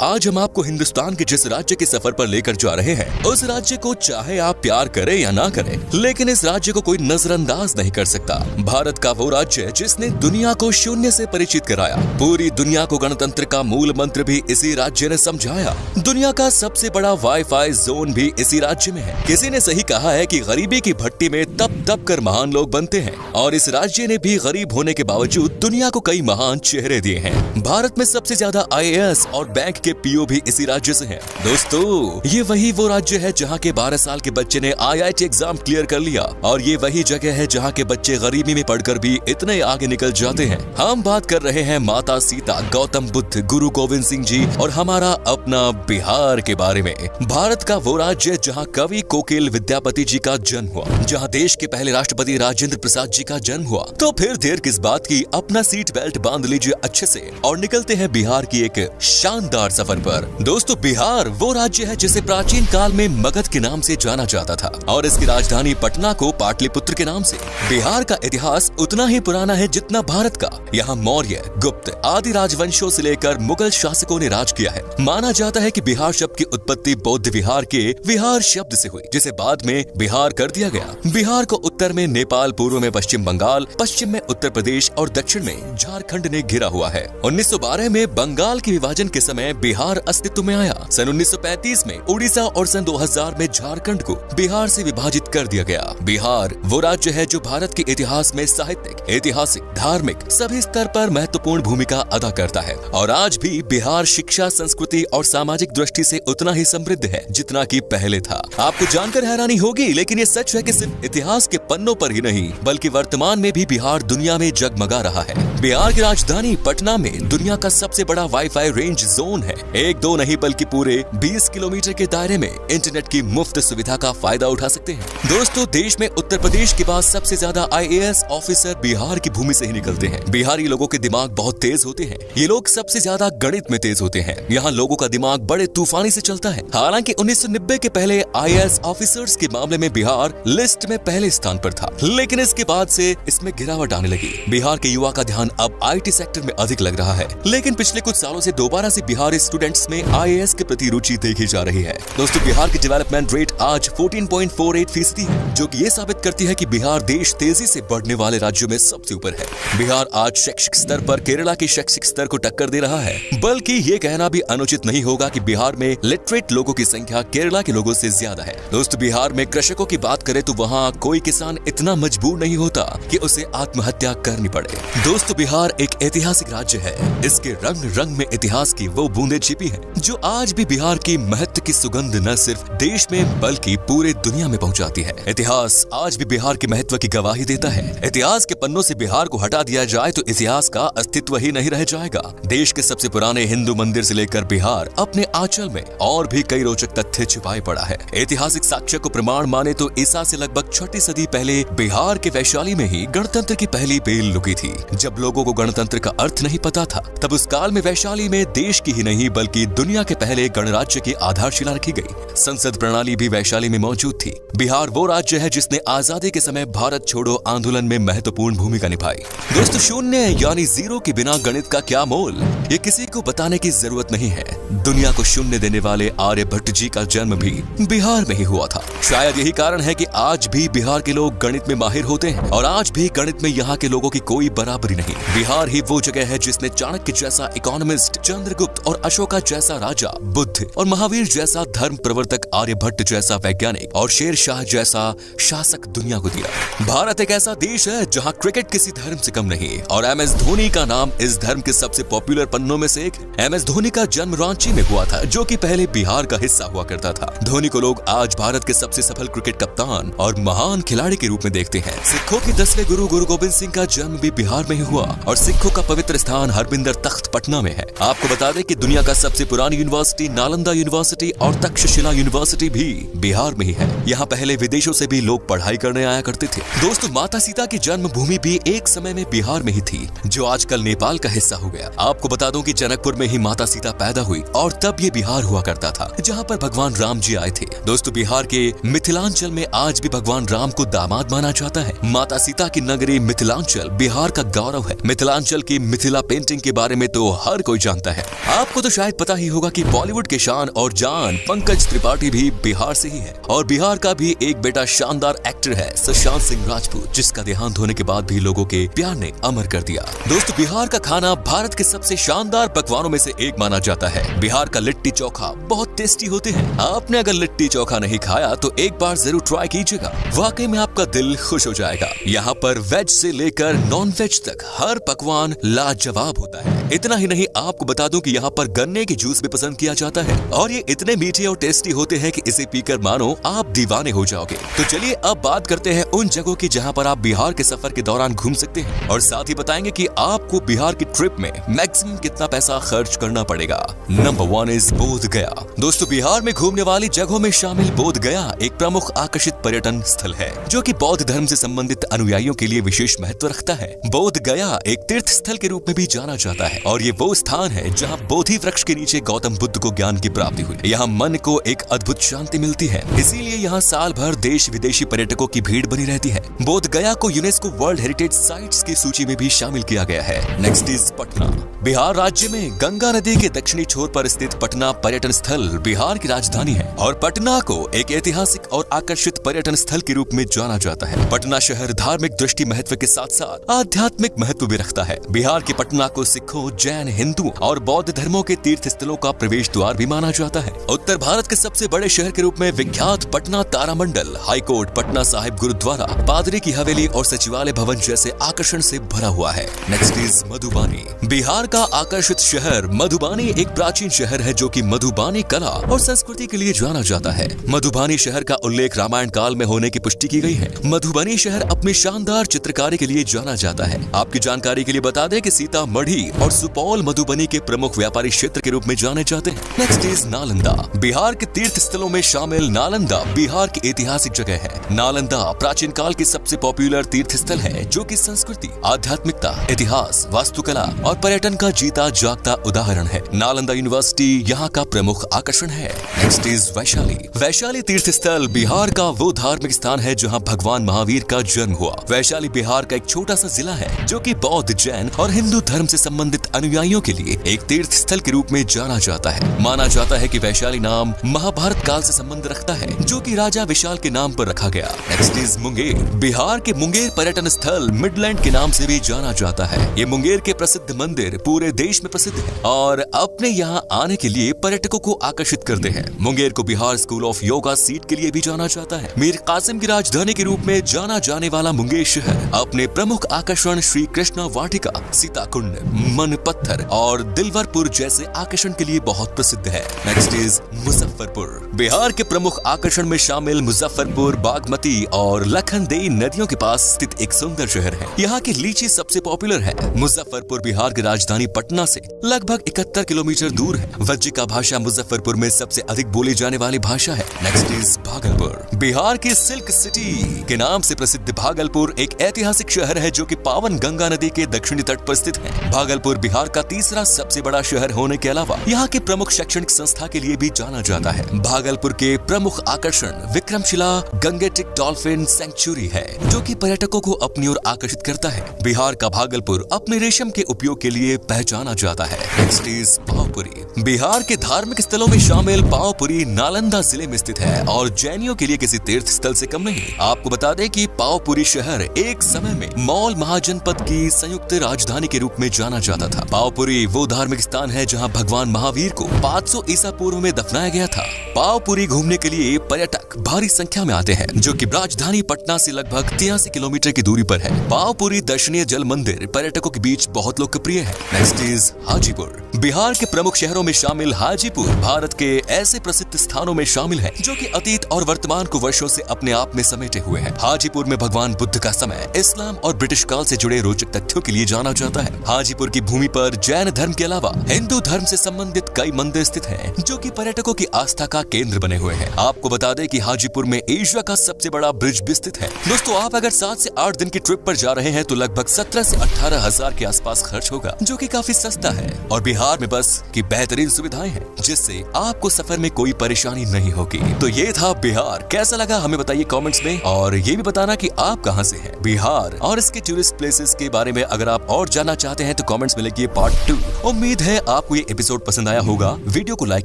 आज हम आपको हिंदुस्तान के जिस राज्य के सफर पर लेकर जा रहे हैं, उस राज्य को चाहे आप प्यार करें या ना करें, लेकिन इस राज्य को कोई नजरअंदाज नहीं कर सकता। भारत का वो राज्य जिसने दुनिया को शून्य से परिचित कराया, पूरी दुनिया को गणतंत्र का मूल मंत्र भी इसी राज्य ने समझाया। दुनिया का सबसे बड़ा वाईफाई जोन भी इसी राज्य में है। किसी ने सही कहा है कि गरीबी की भट्टी में तप तप कर महान लोग बनते हैं, और इस राज्य ने भी गरीब होने के बावजूद दुनिया को कई महान चेहरे दिए हैं। भारत में सबसे ज्यादा IAS और बैंक के PO भी इसी राज्य से हैं। दोस्तों, ये वही वो राज्य है जहाँ के 12 साल के बच्चे ने IIT एग्जाम क्लियर कर लिया, और ये वही जगह है जहाँ के बच्चे गरीबी में पढ़कर भी इतने आगे निकल जाते हैं। हम बात कर रहे हैं माता सीता, गौतम बुद्ध, गुरु गोविंद सिंह जी और हमारा अपना बिहार के बारे में। भारत का वो राज्य जहाँ कवि कोकिल विद्यापति जी का जन्म हुआ, जहाँ देश के पहले राष्ट्रपति राजेंद्र प्रसाद जी का जन्म हुआ। तो फिर देर किस बात की, अपना सीट बेल्ट बांध लीजिए अच्छे से और निकलते हैं बिहार की एक शानदार सफर पर। दोस्तों, बिहार वो राज्य है जिसे प्राचीन काल में मगध के नाम से जाना जाता था, और इसकी राजधानी पटना को पाटलिपुत्र के नाम से। बिहार का इतिहास उतना ही पुराना है जितना भारत का। यहाँ मौर्य, गुप्त आदि राजवंशों से लेकर मुगल शासकों ने राज किया है। माना जाता है कि बिहार शब्द की उत्पत्ति बौद्ध विहार के विहार शब्द से हुई, जिसे बाद में बिहार कर दिया गया। बिहार को उत्तर में नेपाल, पूर्व में पश्चिम बंगाल, पश्चिम में उत्तर प्रदेश और दक्षिण में झारखंड ने घिरा हुआ है। 1912 में बंगाल के विभाजन के समय बिहार अस्तित्व में आया। सन 1935 में उड़ीसा और सन 2000 में झारखंड को बिहार से विभाजित कर दिया गया। बिहार वो राज्य है जो भारत के इतिहास में साहित्यिक, ऐतिहासिक, धार्मिक सभी स्तर पर महत्वपूर्ण भूमिका अदा करता है, और आज भी बिहार शिक्षा, संस्कृति और सामाजिक दृष्टि से उतना ही समृद्ध है जितना कि पहले था। आपको जानकर हैरानी होगी, लेकिन ये सच है कि सिर्फ इतिहास के पन्नों पर ही नहीं बल्कि वर्तमान में भी बिहार दुनिया में जगमगा रहा है। बिहार की राजधानी पटना में दुनिया का सबसे बड़ा वाईफाई रेंज जोन है। एक दो नहीं बल्कि पूरे 20 किलोमीटर के दायरे में इंटरनेट की मुफ्त सुविधा का फायदा उठा सकते हैं। दोस्तों, देश में उत्तर प्रदेश के बाद सबसे ज्यादा IAS ऑफिसर बिहार की भूमि से ही निकलते हैं। बिहारी लोगों के दिमाग बहुत तेज होते हैं। ये लोग सबसे ज्यादा गणित में तेज होते हैं। यहाँ लोगों का दिमाग बड़े तूफानी से चलता है। हालांकि 1990 के पहले IAS ऑफिसर्स के मामले में बिहार लिस्ट में पहले स्थान पर था, लेकिन इसके बाद से इसमें गिरावट आने लगी। बिहार के युवा का ध्यान अब IT सेक्टर में अधिक लग रहा है, लेकिन पिछले कुछ सालों से दोबारा से बिहारी स्टूडेंट्स में IAS के प्रति रुचि देखी जा रही है। दोस्तों, बिहार की डेवलपमेंट रेट आज 14.48% है, जो कि ये साबित करती है कि बिहार देश तेजी से बढ़ने वाले राज्यों में सबसे ऊपर है। बिहार आज शैक्षिक स्तर पर केरला के शैक्षिक स्तर को टक्कर दे रहा है, बल्कि ये कहना भी अनुचित नहीं होगा कि बिहार में लिटरेट लोगों की संख्या केरला के लोगों से ज्यादा है। दोस्तों, बिहार में कृषकों की बात करें तो वहाँ कोई किसान इतना मजबूर नहीं होता कि उसे आत्महत्या करनी पड़े। दोस्तों, बिहार एक ऐतिहासिक राज्य है। इसके रंग रंग में इतिहास की वो बूंदें छिपी हैं, जो आज भी बिहार की महत्व की सुगंध न सिर्फ देश में बल्कि पूरे दुनिया में पहुंचाती है। इतिहास आज भी बिहार के महत्व की गवाही देता है। इतिहास के पन्नों से बिहार को हटा दिया जाए तो इतिहास का अस्तित्व ही नहीं रह जाएगा। देश के सबसे पुराने हिंदू मंदिर से लेकर बिहार अपने आंचल में और भी कई रोचक तथ्य छिपाए पड़ा है। ऐतिहासिक साक्ष्य को प्रमाण माने तो ईसा से लगभग 6वीं सदी पहले बिहार के वैशाली में ही गणतंत्र की पहली बेल लुकी थी। जब लोगों को गणतंत्र का अर्थ नहीं पता था, तब उस काल में वैशाली में देश की ही नहीं बल्कि दुनिया के पहले गणराज्य की आधारशिला रखी गई। संसद प्रणाली भी वैशाली में मौजूद थी। बिहार वो राज्य है जिसने आजादी के समय भारत छोड़ो आंदोलन में महत्वपूर्ण भूमिका निभाई। दोस्तों, शून्य यानी जीरो के बिना गणित का क्या मोल, ये किसी को बताने की जरूरत नहीं है। दुनिया को शून्य देने वाले आर्यभट्ट जी का जन्म भी बिहार में ही हुआ था। शायद यही कारण है कि आज भी बिहार के लोग गणित में माहिर होते हैं, और आज भी गणित में यहाँ के लोगों की कोई बराबरी नहीं। बिहार ही वो जगह है जिसने चाणक्य जैसा इकोनॉमिस्ट, चंद्रगुप्त और अशोका जैसा राजा, बुद्ध और महावीर जैसा धर्म प्रवर्तक, आर्यभट्ट जैसा वैज्ञानिक और शेर शाह जैसा शासक दुनिया को दिया। भारत एक ऐसा देश है जहाँ क्रिकेट किसी धर्म से कम नहीं, और MS धोनी का नाम इस धर्म के सबसे पॉपुलर पन्नों में से एक। MS धोनी का जन्म रांची में हुआ था, जो कि पहले बिहार का हिस्सा हुआ करता था। धोनी को लोग आज भारत के सबसे सफल क्रिकेट कप्तान और महान खिलाड़ी के रूप में देखते हैं। सिखों के 10वें गुरु गुरु गोविंद सिंह का जन्म भी बिहार में ही हुआ, और सिखों का पवित्र स्थान हरमिंदर तख्त पटना में है। आपको बता दें कि दुनिया का सबसे पुरानी यूनिवर्सिटी नालंदा यूनिवर्सिटी और तक्षशिला यूनिवर्सिटी भी बिहार में ही है। यहाँ पहले विदेशों से भी लोग पढ़ाई करने आया करते थे। दोस्तों, माता सीता की जन्मभूमि भी एक समय में बिहार में ही थी, जो आजकल नेपाल का हिस्सा हो गया। आपको बता दूं कि जनकपुर में ही माता सीता पैदा हुई, और तब ये बिहार हुआ करता था, जहाँ पर भगवान राम जी आए थे। दोस्तों, बिहार के मिथिलांचल में आज भी भगवान राम को दामाद माना जाता है। माता सीता की नगरी मिथिलांचल बिहार का गौरव है। मिथिलांचल की मिथिला पेंटिंग के बारे में तो हर कोई जानता है। आपको तो दोस्तों शायद पता ही होगा कि बॉलीवुड के शान और जान पंकज त्रिपाठी भी बिहार से ही है और बिहार का भी एक बेटा शानदार एक्टर है सुशांत सिंह राजपूत, जिसका देहांत होने के बाद भी लोगों के प्यार ने अमर कर दिया। दोस्तों बिहार का खाना भारत के सबसे शानदार पकवानों में से एक माना जाता है। बिहार का लिट्टी चोखा बहुत टेस्टी होते हैं। आपने अगर लिट्टी चोखा नहीं खाया तो एक बार जरूर ट्राई कीजिएगा, वाकई में आपका दिल खुश हो जाएगा। यहाँ पर वेज से लेकर नॉन वेज तक हर पकवान लाजवाब होता है। इतना ही नहीं, आपको बता दूं कि यहाँ पर गन्ने की जूस भी पसंद किया जाता है और ये इतने मीठे और टेस्टी होते हैं कि इसे पीकर मानो आप दीवाने हो जाओगे। तो चलिए अब बात करते हैं उन जगहों की जहाँ पर आप बिहार के सफर के दौरान घूम सकते हैं और साथ ही बताएंगे कि आपको बिहार की ट्रिप में मैक्सिमम कितना पैसा खर्च करना पड़ेगा। नंबर 1 इज बोध गया। दोस्तों बिहार में घूमने वाली जगहों में शामिल बोध गया एक प्रमुख आकर्षित पर्यटन स्थल है जो कि बौद्ध धर्म से संबंधित अनुयायियों के लिए विशेष महत्व रखता है। बोध गया एक तीर्थ स्थल के रूप में भी जाना जाता है और ये वो स्थान है जहाँ बोधि वृक्ष के नीचे गौतम बुद्ध को ज्ञान की प्राप्ति हुई। यहाँ मन को एक अद्भुत शांति मिलती है, इसीलिए यहाँ साल भर देश विदेशी पर्यटकों की भीड़ बनी रहती है। बोध गया को यूनेस्को वर्ल्ड हेरिटेज साइट्स की सूची में भी शामिल किया गया है। Next is Patna. बिहार राज्य में गंगा नदी के दक्षिणी छोर पर स्थित पटना पर्यटन स्थल बिहार की राजधानी है और पटना को एक ऐतिहासिक और आकर्षित पर्यटन स्थल के रूप में जाना जाता है। पटना शहर धार्मिक दृष्टि महत्व के साथ साथ आध्यात्मिक महत्व भी रखता है। बिहार के पटना को सिखों, जैन, हिंदू और बौद्ध धर्मों के तीर्थ स्थलों का प्रवेश द्वार भी माना जाता है। उत्तर भारत के सबसे बड़े शहर के रूप में विख्यात पटना तारामंडल, हाईकोर्ट, पटना साहिब गुरुद्वारा, पादरी की हवेली और सचिवालय भवन जैसे आकर्षण से भरा हुआ है। Next is Madhubani. बिहार का आकर्षित शहर मधुबानी एक प्राचीन शहर है जो कि मधुबानी कला और संस्कृति के लिए जाना जाता है। मधुबानी शहर का उल्लेख रामायण काल में होने की पुष्टि की गई है। मधुबनी शहर अपनी शानदार चित्रकारी के लिए जाना जाता है। आपकी जानकारी के लिए बता दें कि सीतामढ़ी और सुपौल मधुबनी के प्रमुख व्यापारी क्षेत्र के रूप में जाने जाते हैं। Next is Nalanda. बिहार के तीर्थ स्थलों में शामिल नालंदा बिहार की ऐतिहासिक जगह है। नालंदा प्राचीन काल की सबसे पॉपुलर तीर्थ स्थल है जो कि संस्कृति, आध्यात्मिकता, इतिहास, वास्तुकला और पर्यटन का जीता जागता उदाहरण है। नालंदा यूनिवर्सिटी यहाँ का प्रमुख आकर्षण है। Next is Vaishali. वैशाली तीर्थ स्थल बिहार का वो धार्मिक स्थान है जहाँ भगवान महावीर का जन्म हुआ। वैशाली बिहार का एक छोटा सा जिला है जो कि बौद्ध, जैन और हिंदू धर्म से संबंधित अनुयायियों के लिए एक तीर्थ स्थल के रूप में जाना जाता है। माना जाता है कि वैशाली नाम महाभारत काल से संबंध रखता है जो कि राजा विशाल के नाम पर रखा गया। Next is Munger. बिहार के मुंगेर पर्यटन स्थल मिडलैंड के नाम से भी जाना जाता है। ये मुंगेर के प्रसिद्ध मंदिर पूरे देश में प्रसिद्ध है और अपने यहाँ आने के लिए पर्यटकों को आकर्षित करते हैं। मुंगेर को Bihar school of yoga seat के लिए भी जाना जाता है। मीर कासिम की राजधानी के रूप में जाना जाने वाला मुंगेर शहर अपने प्रमुख आकर्षण श्री कृष्णा वाटिका, सीताकुंड, मन पत्थर और दिलवरपुर जैसे आकर्षण के लिए बहुत प्रसिद्ध है। Next is Muzaffarpur. बिहार के प्रमुख आकर्षण में शामिल मुजफ्फरपुर बागमती और लखनदेई नदियों के पास स्थित एक सुंदर शहर है। यहाँ की लीची सबसे पॉपुलर है। मुजफ्फरपुर बिहार की राजधानी पटना से लगभग 71 किलोमीटर दूर है। वज्जिका भाषा मुजफ्फरपुर में सबसे अधिक बोली जाने वाली भाषा है। Next is Bhagalpur. बिहार की सिल्क सिटी के नाम से प्रसिद्ध भागलपुर एक ऐतिहासिक शहर है जो कि पावन गंगा नदी के दक्षिणी तट पर स्थित है। भागलपुर बिहार का तीसरा सबसे बड़ा शहर होने के अलावा यहाँ के प्रमुख शैक्षणिक संस्था के लिए भी जाना जाता है। भागलपुर के प्रमुख आकर्षण विक्रमशिला गंगेटिक डॉल्फिन सेंचुरी है जो कि पर्यटकों को अपनी ओर आकर्षित करता है। बिहार का भागलपुर अपने रेशम के उपयोग के लिए पहचाना जाता है। Next is Pawapuri. बिहार के धार्मिक स्थलों में शामिल पावपुरी नालंदा जिले में स्थित है और जैनियों के लिए किसी तीर्थ स्थल से कम नहीं। आपको बता दें कि पावपुरी शहर एक समय में मौल महाजनपद की संयुक्त राजधानी के रूप में जाना जाता था। पावपुरी वो धार्मिक स्थान है जहां भगवान महावीर को 500 ईसा पूर्व में दफनाया गया था। पावपुरी घूमने के लिए पर्यटक भारी संख्या में आते हैं जो कि राजधानी पटना से लगभग 83 किलोमीटर की दूरी पर है। पावपुरी दर्शनीय जल मंदिर पर्यटकों के बीच बहुत लोकप्रिय है। Next is Hajipur. बिहार के प्रमुख शहरों में शामिल हाजीपुर भारत के ऐसे प्रसिद्ध स्थानों में शामिल है जो कि अतीत और वर्तमान को वर्षों से अपने आप में समेटे हुए हैं। हाजीपुर में भगवान बुद्ध का समय, इस्लाम और ब्रिटिश काल से जुड़े रोचक तथ्यों के लिए जाना जाता है। हाजीपुर की भूमि पर जैन धर्म के अलावा हिंदू धर्म से संबंधित कई मंदिर स्थित हैं जो कि पर्यटकों की आस्था का केंद्र बने हुए हैं। आपको बता दें कि हाजीपुर में एशिया का सबसे बड़ा ब्रिज भी स्थित है। दोस्तों आप अगर 7 से 8 दिन की ट्रिप पर जा रहे हैं तो लगभग 17 से 18 हजार के आसपास खर्च होगा जो कि काफी सस्ता है और बिहार में बस की बेहतरीन सुविधाएं हैं, जिससे आपको सफर में कोई परेशानी नहीं होगी। तो ये था बिहार। कैसा लगा हमें बताइए कमेंट्स में, और ये भी बताना कि आप कहां से हैं। बिहार और इसके टूरिस्ट प्लेसेस के बारे में अगर आप और जानना चाहते हैं तो कमेंट्स में लिखिए पार्ट 2। उम्मीद है आपको ये एपिसोड पसंद आया होगा। वीडियो को लाइक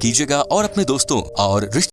कीजिएगा और अपने दोस्तों और